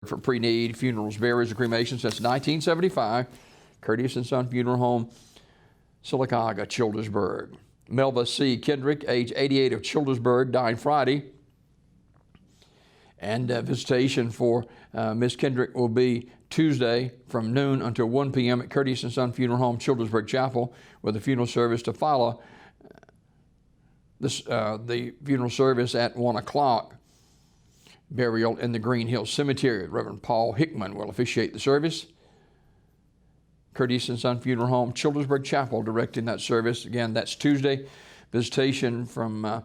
for pre-need funerals, burials, and cremations since 1975. Curtis and Son Funeral Home, Sylacauga, Childersburg. Melva C. Kendrick, age 88, of Childersburg, died Friday. And visitation for Miss Kendrick will be Tuesday from noon until 1 p.m. at Curtis and Son Funeral Home, Childersburg Chapel, with a funeral service to follow. The funeral service at 1 o'clock. Burial in the Green Hill Cemetery. Reverend Paul Hickman will officiate the service. Curtis and Son Funeral Home, Childersburg Chapel, directing that service. Again, that's Tuesday. Visitation from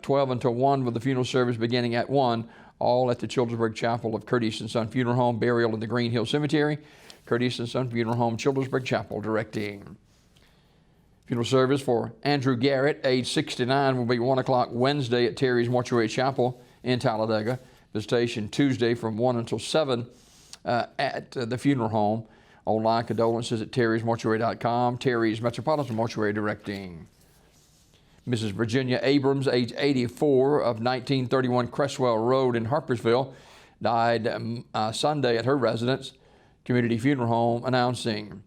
12 until 1, with the funeral service beginning at 1, all at the Childersburg Chapel of Curtis and Son Funeral Home. Burial in the Green Hill Cemetery. Curtis and Son Funeral Home, Childersburg Chapel, directing. Funeral service for Andrew Garrett, age 69, will be 1 o'clock Wednesday at Terry's Mortuary Chapel in Talladega. Visitation Tuesday from 1 until 7 at the funeral home. Online condolences at terrysmortuary.com. Terry's Metropolitan Mortuary directing. Mrs. Virginia Abrams, age 84, of 1931 Cresswell Road in Harpersville, died Sunday at her residence. Community Funeral Home announcing.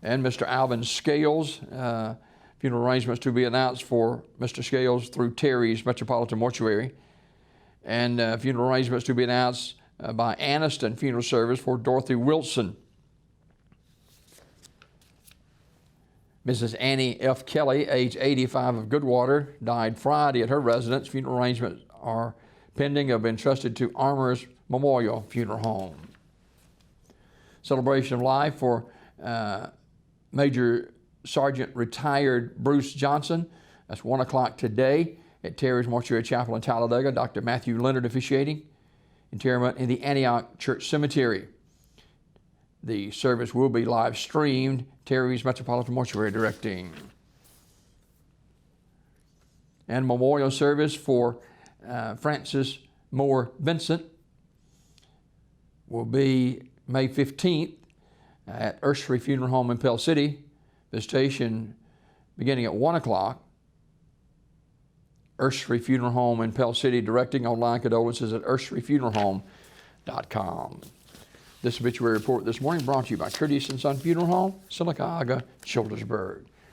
And Mr. Alvin Scales, funeral arrangements to be announced for Mr. Scales through Terry's Metropolitan Mortuary. And funeral arrangements to be announced by Anniston Funeral Service for Dorothy Wilson. Mrs. Annie F. Kelly, age 85, of Goodwater, died Friday at her residence. Funeral arrangements are pending, have been entrusted to Armourers Memorial Funeral Home. Celebration of life for Major Sergeant retired Bruce Johnson. That's 1 o'clock today at Terry's Mortuary Chapel in Talladega. Dr. Matthew Leonard officiating. Interment in the Antioch Church Cemetery. The service will be live streamed. Terry's Metropolitan Mortuary directing. And memorial service for Francis Moore Vincent will be May 15th at Ursery Funeral Home in Pell City. Visitation beginning at 1 o'clock. Ursery Funeral Home in Pell City, directing. Online condolences at urseryfuneralhome.com. This obituary report this morning brought to you by Curtis and Son Funeral Home, Sylacauga, Childersburg.